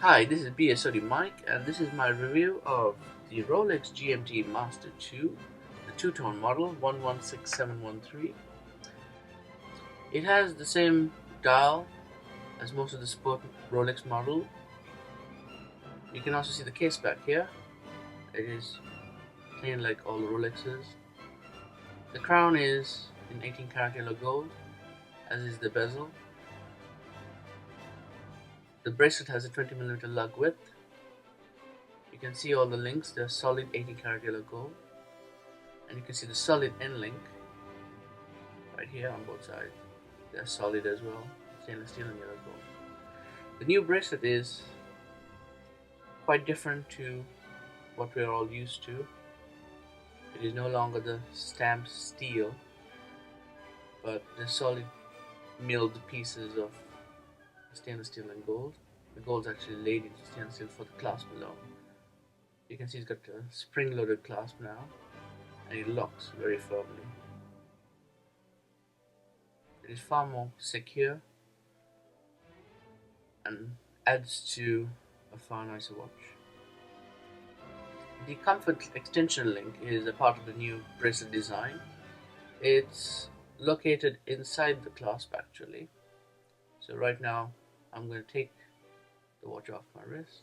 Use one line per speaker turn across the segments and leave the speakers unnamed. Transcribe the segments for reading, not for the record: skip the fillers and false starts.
Hi, this is bsodmike and this is my review of the Rolex GMT-Master 2, the two-tone model 116713. It has the same dial as most of the sport Rolex model. You can also see the case back here. It is plain like all the Rolexes. The crown is in 18 karat yellow gold, as is the bezel. The bracelet has a 20mm lug width. You can see all the links, they're solid 18 karat yellow gold. And you can see the solid end link right here on both sides. They're solid as well, stainless steel and yellow gold. The new bracelet is quite different to what we're all used to. It is no longer the stamped steel, but the solid milled pieces of stainless steel and gold. The gold's actually laid into stainless steel for the clasp alone. You can see it's got a spring-loaded clasp now, and it locks very firmly. It is far more secure and adds to a far nicer watch. The comfort extension link is a part of the new bracelet design. It's located inside the clasp actually. So right now I'm going to take the watch off my wrist,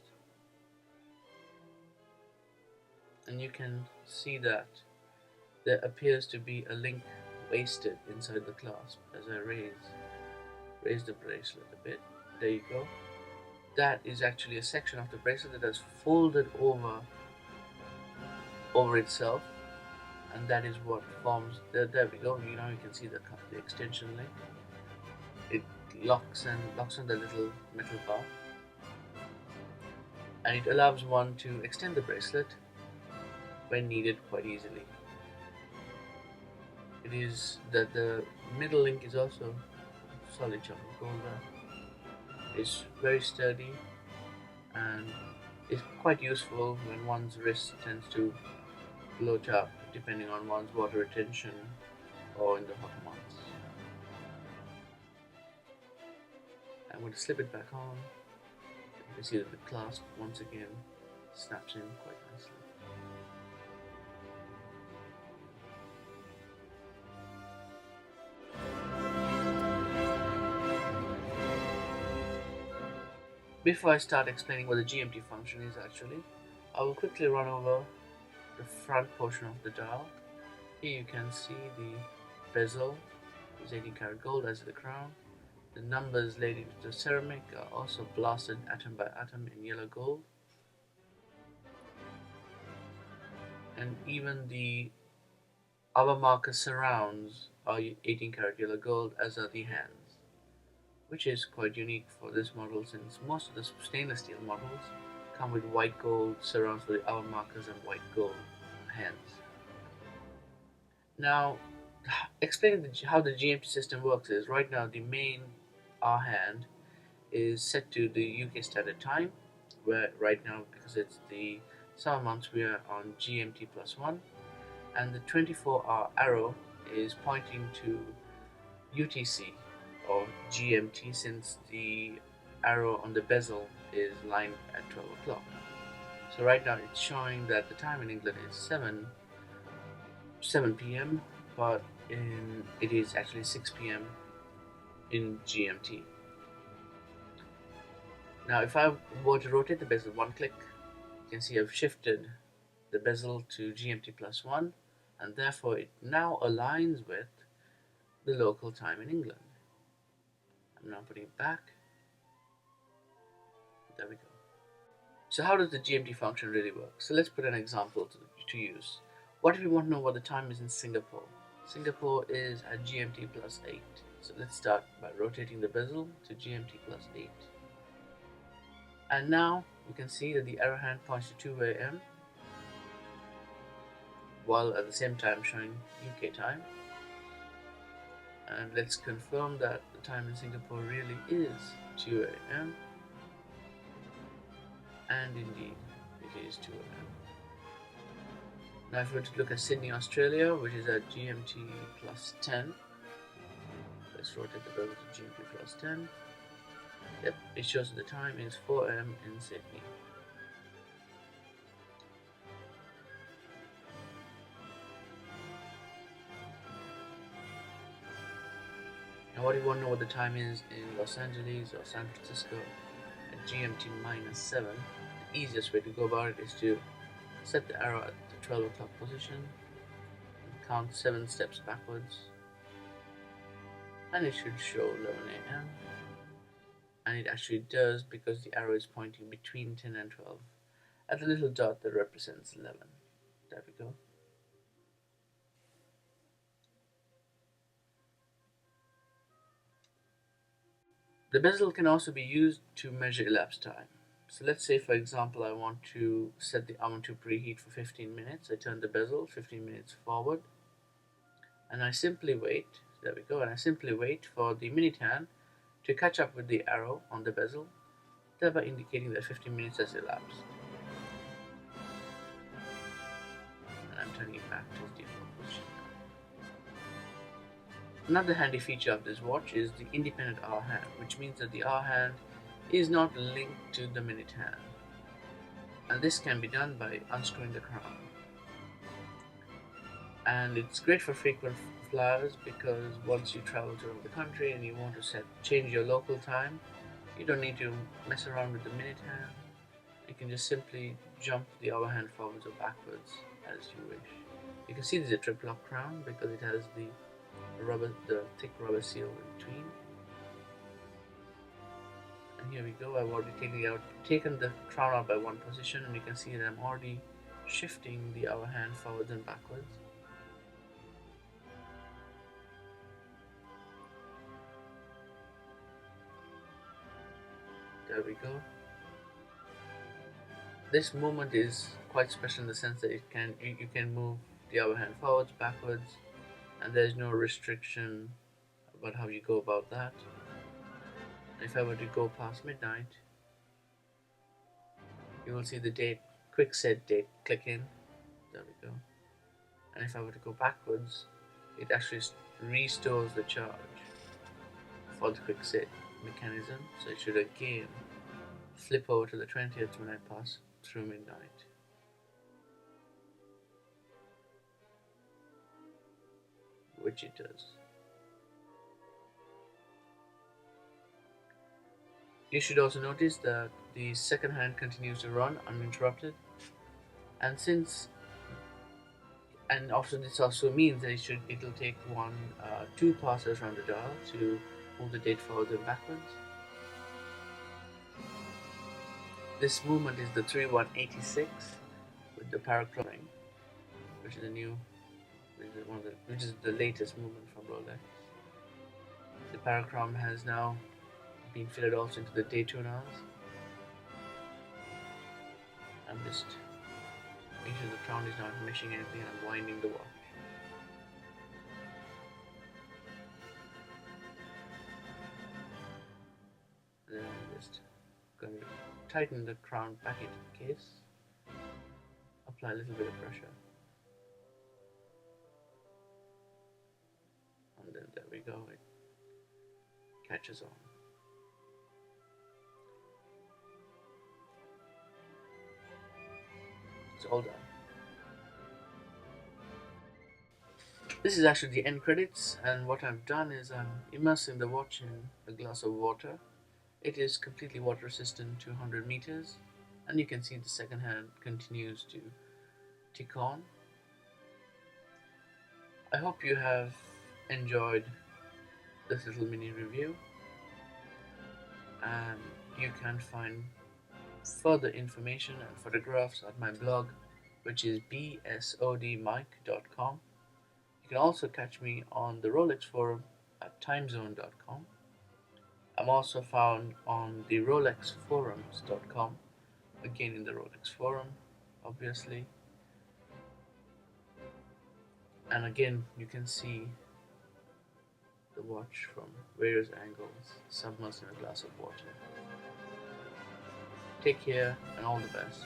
and you can see that there appears to be a link wasted inside the clasp as I raise the bracelet a bit. There you go. That is actually a section of the bracelet that has folded over itself, and that is what forms there we go. You can see the extension link. It locks on the little metal bar, and it allows one to extend the bracelet when needed quite easily. It is that the middle link is also solid chunk of gold there. It's very sturdy and it's quite useful when one's wrist tends to bloat up depending on one's water retention or in the hot months. I'm going to slip it back on. You can see that the clasp once again snaps in quite nicely. Before I start explaining what the GMT function is actually, I will quickly run over the front portion of the dial. Here you can see the bezel is 18 karat gold, as is the crown. The numbers laid into the ceramic are also blasted atom by atom in yellow gold. And even the hour marker surrounds are 18 karat yellow gold, as are the hands, which is quite unique for this model since most of the stainless steel models come with white gold surrounds for the hour markers and white gold hands. Now, explaining how the GMT system works is, right now the main hour hand is set to the UK standard time, where right now, because it's the summer months, we are on GMT+1, and the 24-hour arrow is pointing to UTC or GMT, since the arrow on the bezel is lined at 12 o'clock. So right now it's showing that the time in England is 7 p.m. but it is actually 6 p.m. in GMT. Now if I were to rotate the bezel one click, you can see I've shifted the bezel to GMT+1, and therefore it now aligns with the local time in England. I'm now putting it back. There we go. So how does the GMT function really work? So let's put an example to use. What if we want to know what the time is in Singapore? Singapore is at GMT+8. So let's start by rotating the bezel to GMT+8. And now you can see that the arrow hand points to 2 a.m. while at the same time showing UK time. And let's confirm that the time in Singapore really is 2 a.m. and indeed it is 2 a.m. Now if we were to look at Sydney, Australia, which is at GMT+10, let's rotate the bezel to GMT+10. Yep, it shows the time is 4 AM in Sydney. Now what you want to know what the time is in Los Angeles or San Francisco at GMT-7, the easiest way to go about it is to set the arrow at the 12 o'clock position and count 7 steps backwards, and it should show 11 AM, and it actually does because the arrow is pointing between 10 and 12 at the little dot that represents 11. There we go. The bezel can also be used to measure elapsed time. So let's say, for example, I want to preheat for 15 minutes. I turn the bezel 15 minutes forward, and I simply wait. There we go. And I simply wait for the minute hand to catch up with the arrow on the bezel, thereby indicating that 15 minutes has elapsed. And I'm turning it back to its default position. Another handy feature of this watch is the independent hour hand, which means that the hour hand is not linked to the minute hand. And this can be done by unscrewing the crown. And it's great for frequent flyers because once you travel to the country and you want to change your local time, you don't need to mess around with the minute hand. You can just simply jump the hour hand forwards or backwards as you wish. You can see there's a triple lock crown because it has the thick rubber seal in between. And here we go. I've already taken the crown out by one position, and you can see that I'm already shifting the hour hand forwards and backwards. There we go. This movement is quite special in the sense that you can move the hour hand forwards, backwards, and there's no restriction about how you go about that. If I were to go past midnight, you will see the date, quick set date, click in. There we go. And if I were to go backwards, it actually restores the charge for the quick set mechanism. So it should again flip over to the 20th when I pass through midnight. Which it does. You should also notice that the second hand continues to run uninterrupted, and also this also means that it'll take 2 passes around the dial to move the date forward and backwards. This movement is the 3186 with the parachromatic, which is the latest movement from Rolex. The parachrom has now been fitted also into the Daytonas. I'm just making sure the crown is not meshing anything, and I'm winding the watch. And then I'm just going to tighten the crown back into the case, apply a little bit of pressure, and then there we go, it catches on. It's all done. This is actually the end credits, and what I've done is I'm immersing the watch in a glass of water. It is completely water resistant to 100 meters, and you can see the second hand continues to tick on. I hope you have enjoyed this little mini review, and you can find further information and photographs at my blog, which is bsodmike.com. You can also catch me on the Rolex forum at timezone.com. I'm also found on the rolexforums.com, again in the Rolex forum, obviously. And again, you can see the watch from various angles, submersed in a glass of water. Take care and all the best.